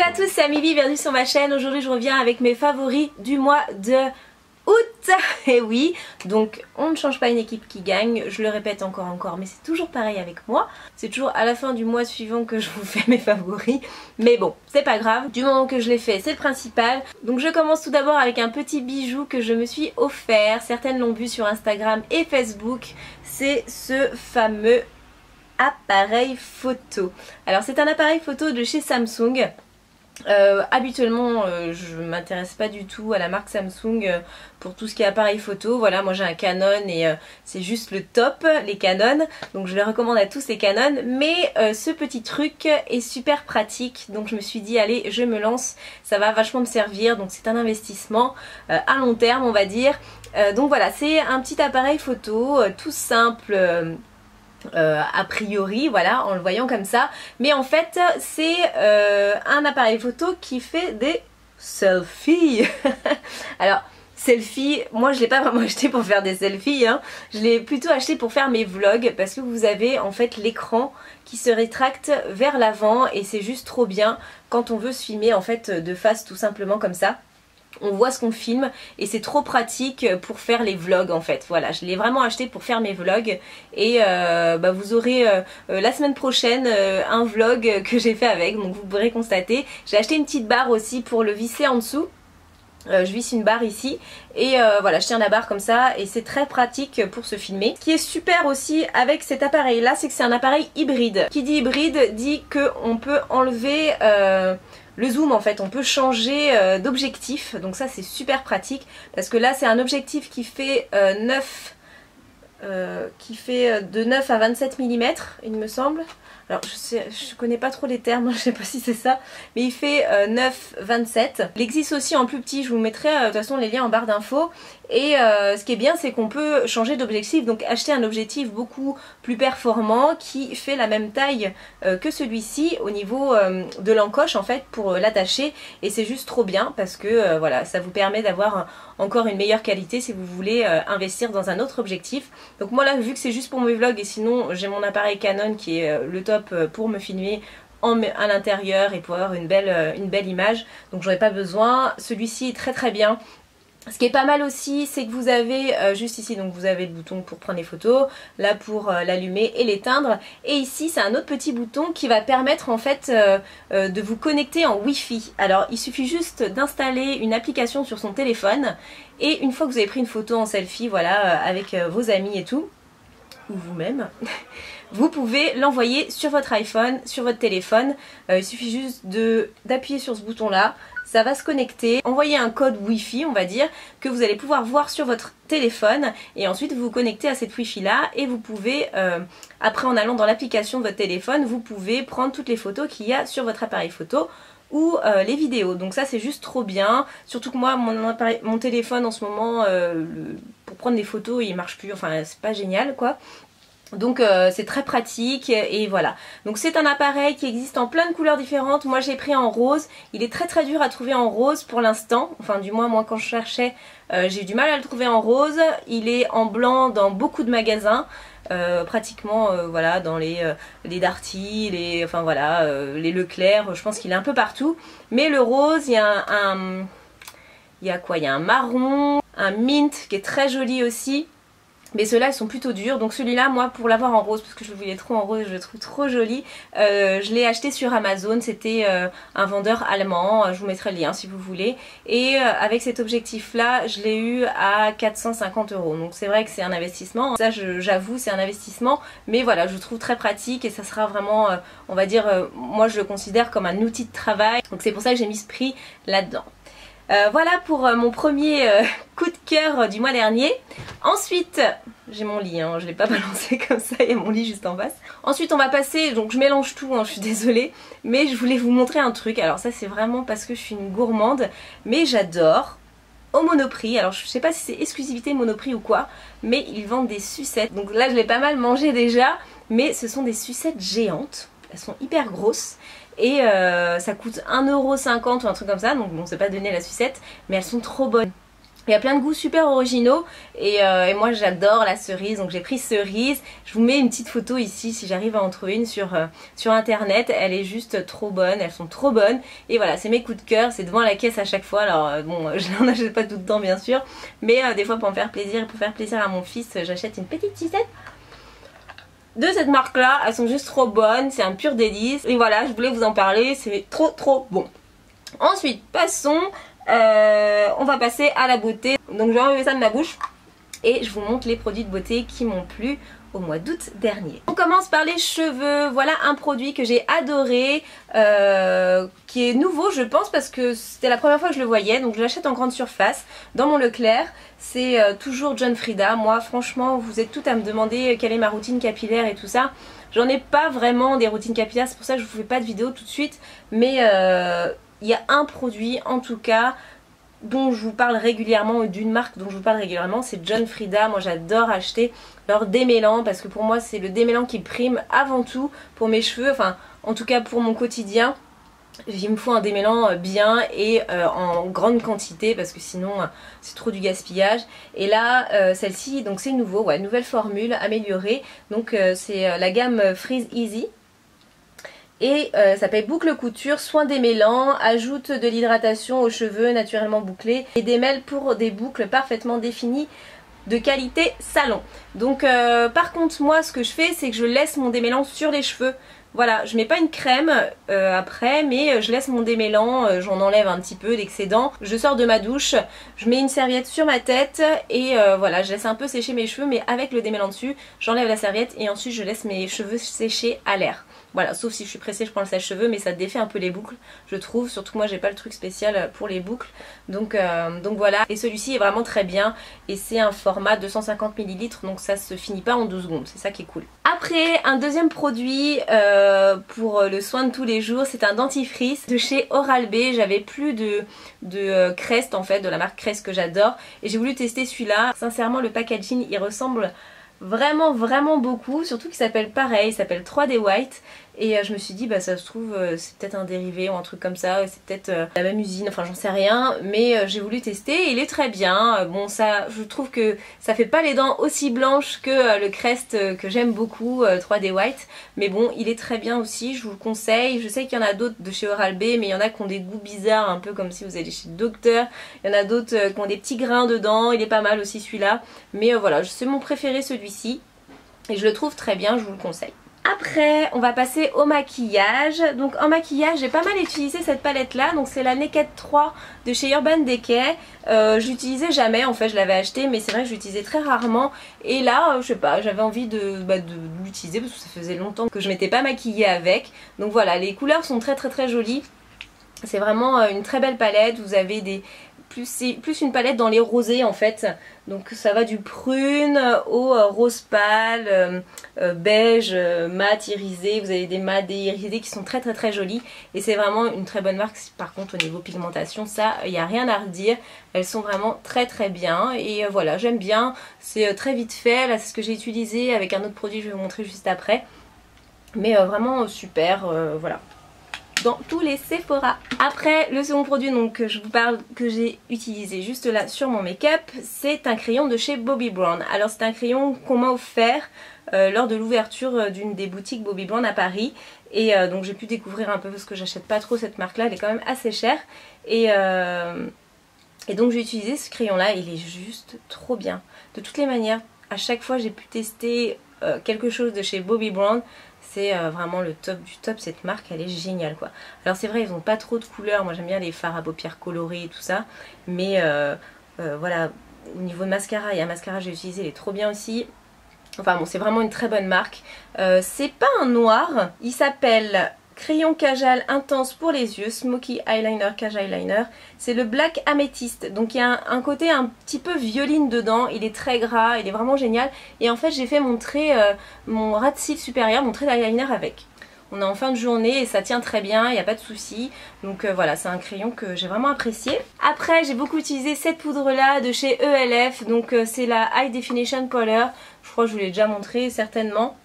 à tous, c'est Amélie, bienvenue sur ma chaîne. Aujourd'hui je reviens avec mes favoris du mois de août. Et oui, donc on ne change pas une équipe qui gagne, je le répète encore, mais c'est toujours pareil avec moi. C'est toujours à la fin du mois suivant que je vous fais mes favoris. Mais bon, c'est pas grave, du moment que je l'ai fait, c'est le principal. Donc je commence tout d'abord avec un petit bijou que je me suis offert. Certaines l'ont vu sur Instagram et Facebook. C'est ce fameux appareil photo. Alors c'est un appareil photo de chez Samsung. Habituellement je m'intéresse pas du tout à la marque Samsung pour tout ce qui est appareil photo. Voilà, moi j'ai un Canon et c'est juste le top, les Canon, donc je les recommande à tous les Canon, mais ce petit truc est super pratique, donc je me suis dit allez, je me lance, ça va vachement me servir. Donc c'est un investissement à long terme, on va dire. Donc voilà, c'est un petit appareil photo tout simple a priori, voilà, en le voyant comme ça, mais en fait c'est un appareil photo qui fait des selfies. Alors selfie, moi je l'ai pas vraiment acheté pour faire des selfies, hein. Je l'ai plutôt acheté pour faire mes vlogs, parce que vous avez en fait l'écran qui se rétracte vers l'avant et c'est juste trop bien quand on veut se filmer en fait de face, tout simplement comme ça. On voit ce qu'on filme et c'est trop pratique pour faire les vlogs en fait. Voilà, je l'ai vraiment acheté pour faire mes vlogs et vous aurez la semaine prochaine un vlog que j'ai fait avec, donc vous pourrez constater. J'ai acheté une petite barre aussi pour le visser en dessous. Je visse une barre ici et voilà, je tiens la barre comme ça et c'est très pratique pour se filmer. Ce qui est super aussi avec cet appareil là, c'est que c'est un appareil hybride. Qui dit hybride dit qu'on peut enlever le zoom en fait, on peut changer d'objectif, donc ça c'est super pratique parce que là c'est un objectif qui fait de 9 à 27 mm il me semble. Alors je connais pas trop les termes, je sais pas si c'est ça, mais il fait 9-27. Il existe aussi en plus petit, je vous mettrai de toute façon les liens en barre d'infos. Et ce qui est bien, c'est qu'on peut changer d'objectif, donc acheter un objectif beaucoup plus performant qui fait la même taille que celui-ci au niveau de l'encoche en fait pour l'attacher, et c'est juste trop bien parce que voilà, ça vous permet d'avoir encore une meilleure qualité si vous voulez investir dans un autre objectif. Donc moi là, vu que c'est juste pour mes vlogs et sinon j'ai mon appareil Canon qui est le top pour me filmer à l'intérieur et pour avoir une belle image, donc j'en ai pas besoin. Celui-ci est très bien. Ce qui est pas mal aussi, c'est que vous avez juste ici, donc vous avez le bouton pour prendre les photos, là pour l'allumer et l'éteindre, et ici c'est un autre petit bouton qui va permettre en fait de vous connecter en Wi-Fi. Alors il suffit juste d'installer une application sur son téléphone, et une fois que vous avez pris une photo en selfie, voilà, avec vos amis et tout, ou vous-même, vous pouvez l'envoyer sur votre iPhone, sur votre téléphone. Il suffit juste d'appuyer sur ce bouton là, ça va se connecter, envoyer un code Wi-Fi on va dire, que vous allez pouvoir voir sur votre téléphone, et ensuite vous vous connectez à cette Wi-Fi là, et vous pouvez, après en allant dans l'application de votre téléphone, vous pouvez prendre toutes les photos qu'il y a sur votre appareil photo, ou les vidéos. Donc ça c'est juste trop bien, surtout que moi mon téléphone en ce moment pour prendre des photos il marche plus, enfin c'est pas génial quoi. Donc c'est très pratique et voilà. Donc c'est un appareil qui existe en plein de couleurs différentes. Moi j'ai pris en rose. Il est très dur à trouver en rose pour l'instant. Enfin du moins moi quand je cherchais j'ai eu du mal à le trouver en rose. Il est en blanc dans beaucoup de magasins. Pratiquement voilà, dans les Darty, enfin voilà, les Leclerc, je pense qu'il est un peu partout. Mais le rose, il y a il y a quoi? Il y a un marron, un mint qui est très joli aussi. Mais ceux-là ils sont plutôt durs, donc celui-là moi pour l'avoir en rose, parce que je le voulais trop en rose, je le trouve trop joli, je l'ai acheté sur Amazon, c'était un vendeur allemand, je vous mettrai le lien si vous voulez, et avec cet objectif là je l'ai eu à 450 €, donc c'est vrai que c'est un investissement, ça j'avoue c'est un investissement, mais voilà je le trouve très pratique et ça sera vraiment, on va dire, moi je le considère comme un outil de travail, donc c'est pour ça que j'ai mis ce prix là-dedans. Voilà pour mon premier coup de cœur du mois dernier. Ensuite, j'ai mon lit, hein, je ne l'ai pas balancé comme ça, il y a mon lit juste en face. Ensuite on va passer, donc je mélange tout, hein, je suis désolée, mais je voulais vous montrer un truc. Alors ça c'est vraiment parce que je suis une gourmande, mais j'adore au Monoprix. Alors je sais pas si c'est exclusivité Monoprix ou quoi, mais ils vendent des sucettes. Donc là je l'ai pas mal mangé déjà, mais ce sont des sucettes géantes, elles sont hyper grosses. Et ça coûte 1,50 € ou un truc comme ça, donc bon c'est pas donné la sucette, mais elles sont trop bonnes. Il y a plein de goûts super originaux et moi j'adore la cerise, donc j'ai pris cerise. Je vous mets une petette photo ici si j'arrive à en trouver une sur internet. Elle est juste trop bonne, elles sont trop bonnes. Et voilà, c'est mes coups de cœur, c'est devant la caisse à chaque fois. Alors bon, je n'en achète pas tout le temps bien sûr, mais des fois pour me faire plaisir et pour faire plaisir à mon fils, j'achète une petite sucette de cette marque là. Elles sont juste trop bonnes, c'est un pur délice. Et voilà, je voulais vous en parler, c'est trop bon. Ensuite, passons... on va passer à la beauté. Donc je vais enlever ça de ma bouche et je vous montre les produits de beauté qui m'ont plu au mois d'août dernier. On commence par les cheveux. Voilà un produit que j'ai adoré, qui est nouveau je pense parce que c'était la première fois que je le voyais. Donc je l'achète en grande surface dans mon Leclerc. C'est toujours John Frieda. Moi franchement vous êtes toutes à me demander quelle est ma routine capillaire et tout ça. J'en ai pas vraiment des routines capillaires, c'est pour ça que je vous fais pas de vidéo tout de suite. Mais il y a un produit en tout cas dont je vous parle régulièrement, d'une marque dont je vous parle régulièrement, c'est John Frieda. Moi j'adore acheter leur démêlant parce que pour moi c'est le démêlant qui prime avant tout pour mes cheveux, enfin en tout cas pour mon quotidien. Il me faut un démêlant bien et en grande quantité parce que sinon c'est trop du gaspillage. Et là celle-ci, donc c'est nouveau, ouais, nouvelle formule améliorée. Donc c'est la gamme Freeze Easy. Et ça s'appelle boucle couture, soin démêlant, ajoute de l'hydratation aux cheveux naturellement bouclés et démêle pour des boucles parfaitement définies de qualité salon. Donc par contre moi ce que je fais c'est que je laisse mon démêlant sur les cheveux. Voilà, je mets pas une crème après, mais je laisse mon démêlant, j'en enlève un petit peu l'excédent. Je sors de ma douche, je mets une serviette sur ma tête et voilà, je laisse un peu sécher mes cheveux, mais avec le démêlant dessus, j'enlève la serviette et ensuite je laisse mes cheveux sécher à l'air. Voilà, sauf si je suis pressée, je prends le sèche-cheveux, mais ça défait un peu les boucles, je trouve. Surtout que moi, j'ai pas le truc spécial pour les boucles. Donc voilà. Et celui-ci est vraiment très bien. Et c'est un format 250 ml, donc ça se finit pas en 12 secondes. C'est ça qui est cool. Après, un deuxième produit pour le soin de tous les jours, c'est un dentifrice de chez Oral-B. J'avais plus de Crest, en fait, de la marque Crest que j'adore. Et j'ai voulu tester celui-là. Sincèrement, le packaging, il ressemble vraiment beaucoup, surtout qu'il s'appelle pareil, il s'appelle 3D White. Et je me suis dit bah ça se trouve c'est peut-être un dérivé ou un truc comme ça, c'est peut-être la même usine, enfin j'en sais rien, mais j'ai voulu tester et il est très bien. Bon ça, je trouve que ça fait pas les dents aussi blanches que le Crest que j'aime beaucoup, 3D White, mais bon il est très bien aussi, je vous le conseille. Je sais qu'il y en a d'autres de chez Oral-B, mais il y en a qui ont des goûts bizarres, un peu comme si vous alliez chez le docteur. Il y en a d'autres qui ont des petits grains dedans, il est pas mal aussi celui-là, mais voilà, c'est mon préféré celui-ci et je le trouve très bien, je vous le conseille. Après on va passer au maquillage. Donc en maquillage j'ai pas mal utilisé cette palette là. Donc c'est la Naked 3 de chez Urban Decay. Je l'utilisais jamais en fait, je l'avais acheté, mais c'est vrai que je l'utilisais très rarement. Et là je sais pas, j'avais envie de l'utiliser parce que ça faisait longtemps que je m'étais pas maquillée avec. Donc voilà, les couleurs sont très jolies. C'est vraiment une très belle palette. Vous avez des... c'est plus une palette dans les rosés en fait, donc ça va du prune au rose pâle, beige, mat irisé. Vous avez des mats, des irisés qui sont très jolis et c'est vraiment une très bonne marque. Par contre au niveau pigmentation ça il n'y a rien à redire, elles sont vraiment très bien et voilà, j'aime bien, c'est très vite fait. Là c'est ce que j'ai utilisé avec un autre produit, je vais vous montrer juste après, mais vraiment super, voilà, dans tous les Sephora. Après le second produit donc que je vous parle, que j'ai utilisé juste là sur mon make-up, c'est un crayon de chez Bobbi Brown. Alors c'est un crayon qu'on m'a offert lors de l'ouverture d'une des boutiques Bobbi Brown à Paris, et donc j'ai pu découvrir un peu parce que j'achète pas trop cette marque là, elle est quand même assez chère, et donc j'ai utilisé ce crayon là, il est juste trop bien. De toutes les manières, à chaque fois j'ai pu tester quelque chose de chez Bobbi Brown. C'est vraiment le top du top, cette marque elle est géniale quoi. Alors c'est vrai ils n'ont pas trop de couleurs, moi j'aime bien les fards à paupières colorés et tout ça, mais voilà, au niveau de mascara, il y a un mascara que j'ai utilisé, il est trop bien aussi. Enfin bon, c'est vraiment une très bonne marque. C'est pas un noir, il s'appelle Crayon Kajal Intense pour les yeux, Smoky Eyeliner, Kaj Eyeliner. C'est le Black Amethyst, donc il y a un côté un petit peu violine dedans, il est très gras, il est vraiment génial. Et en fait j'ai fait mon trait, mon ras de cils supérieur, mon trait d'eyeliner avec. On est en fin de journée et ça tient très bien, il n'y a pas de souci. Donc voilà, c'est un crayon que j'ai vraiment apprécié. Après j'ai beaucoup utilisé cette poudre là de chez ELF, donc c'est la High Definition Powder. Je crois que je vous l'ai déjà montré certainement.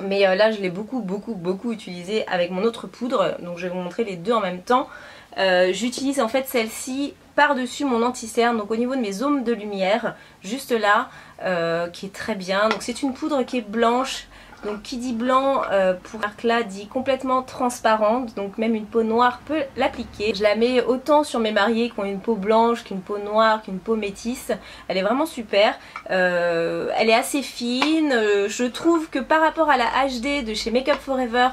Mais là je l'ai beaucoup utilisé avec mon autre poudre, donc je vais vous montrer les deux en même temps. J'utilise en fait celle-ci par-dessus mon anti-cerne, donc au niveau de mes zones de lumière, juste là, qui est très bien. Donc c'est une poudre qui est blanche. Donc qui dit blanc pour marque là dit complètement transparente, donc même une peau noire peut l'appliquer. Je la mets autant sur mes mariés qui ont une peau blanche qu'une peau noire, qu'une peau métisse. Elle est vraiment super, elle est assez fine, je trouve que par rapport à la HD de chez Make Up For Ever,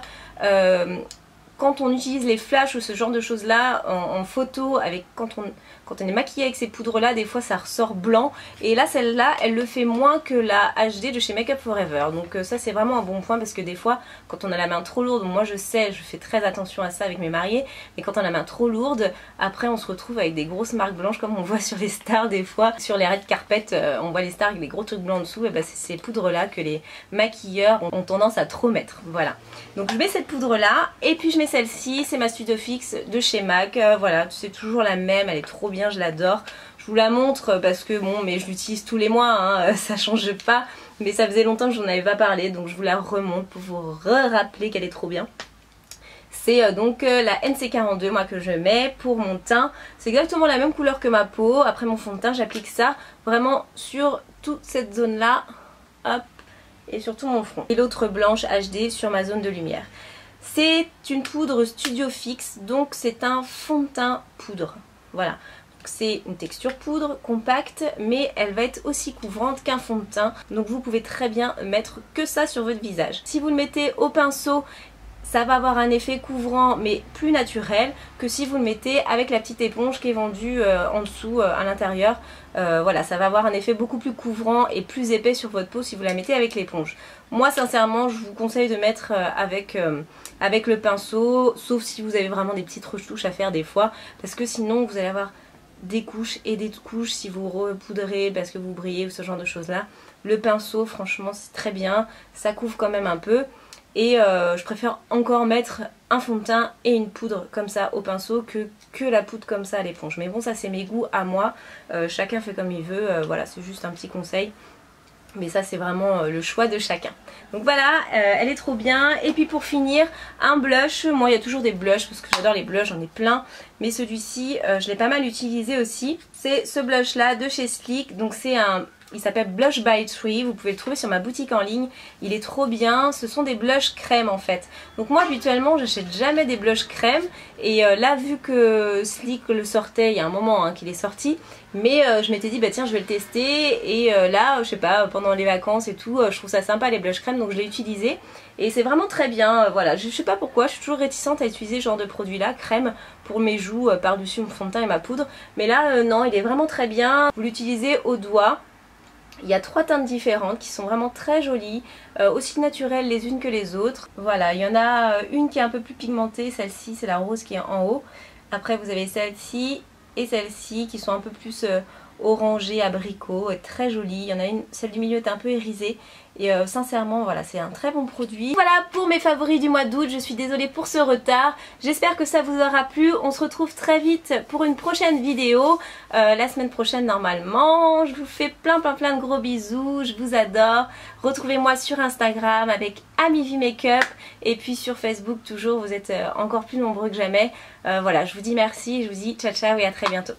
quand on utilise les flashs ou ce genre de choses là en photo, quand on est maquillé avec ces poudres là, des fois ça ressort blanc, et là celle-là elle le fait moins que la HD de chez Make Up For Ever, donc ça c'est vraiment un bon point, parce que des fois quand on a la main trop lourde, moi je sais, je fais très attention à ça avec mes mariés, mais quand on a la main trop lourde, après on se retrouve avec des grosses marques blanches comme on voit sur les stars des fois, sur les red carpet on voit les stars avec des gros trucs blancs en dessous, et ben c'est ces poudres là que les maquilleurs ont tendance à trop mettre, voilà. Donc je mets cette poudre là, et puis je mets celle-ci, c'est ma Studio Fix de chez MAC, voilà, c'est toujours la même, elle est trop bien, je l'adore. Je vous la montre parce que bon, mais je l'utilise tous les mois, hein, ça change pas, mais ça faisait longtemps que j'en avais pas parlé, donc je vous la remonte pour vous rappeler qu'elle est trop bien. C'est donc la NC42 moi que je mets pour mon teint, c'est exactement la même couleur que ma peau. Après mon fond de teint, j'applique ça vraiment sur toute cette zone là, hop, et sur tout mon front. Et l'autre blanche HD sur ma zone de lumière. C'est une poudre Studio Fix, donc c'est un fond de teint poudre, voilà. C'est une texture poudre compacte, mais elle va être aussi couvrante qu'un fond de teint, donc vous pouvez très bien mettre que ça sur votre visage. Si vous le mettez au pinceau, ça va avoir un effet couvrant mais plus naturel que si vous le mettez avec la petite éponge qui est vendue en dessous à l'intérieur. Voilà, ça va avoir un effet beaucoup plus couvrant et plus épais sur votre peau si vous la mettez avec l'éponge. Moi sincèrement je vous conseille de mettre avec le pinceau, sauf si vous avez vraiment des petites retouches à faire des fois, parce que sinon vous allez avoir des couches et des couches si vous repoudrez parce que vous brillez ou ce genre de choses là. Le pinceau franchement c'est très bien, ça couvre quand même un peu. Et je préfère encore mettre un fond de teint et une poudre comme ça au pinceau que la poudre comme ça à l'éponge. Mais bon, ça c'est mes goûts à moi, chacun fait comme il veut, voilà, c'est juste un petit conseil. Mais ça c'est vraiment le choix de chacun. Donc voilà, elle est trop bien. Et puis pour finir, un blush. Moi il y a toujours des blushs parce que j'adore les blushs, j'en ai plein. Mais celui-ci, je l'ai pas mal utilisé aussi. C'est ce blush là de chez Sleek. Donc c'est un... Il s'appelle Blush by Tree, vous pouvez le trouver sur ma boutique en ligne, il est trop bien, ce sont des blushs crème en fait. Donc moi habituellement j'achète jamais des blushs crème, et là vu que Sleek le sortait, il y a un moment qu'il est sorti, mais je m'étais dit bah tiens je vais le tester, et là je sais pas, pendant les vacances et tout, je trouve ça sympa les blushs crème, donc je l'ai utilisé. Et c'est vraiment très bien, voilà, je sais pas pourquoi, je suis toujours réticente à utiliser ce genre de produit là, crème, pour mes joues par-dessus mon fond de teint et ma poudre. Mais là non, il est vraiment très bien, vous l'utilisez au doigt. Il y a 3 teintes différentes qui sont vraiment très jolies, aussi naturelles les unes que les autres. Voilà, il y en a une qui est un peu plus pigmentée, celle-ci c'est la rose qui est en haut. Après vous avez celle-ci et celle-ci qui sont un peu plus orangées, abricot, très jolies. Il y en a une, celle du milieu est un peu irisée. Et sincèrement voilà, c'est un très bon produit. Voilà pour mes favoris du mois d'août, je suis désolée pour ce retard. J'espère que ça vous aura plu, on se retrouve très vite pour une prochaine vidéo. La semaine prochaine normalement. Je vous fais plein de gros bisous, je vous adore. Retrouvez-moi sur Instagram avec Amivi Makeup, et puis sur Facebook toujours, vous êtes encore plus nombreux que jamais. Voilà, je vous dis merci, je vous dis ciao ciao et à très bientôt.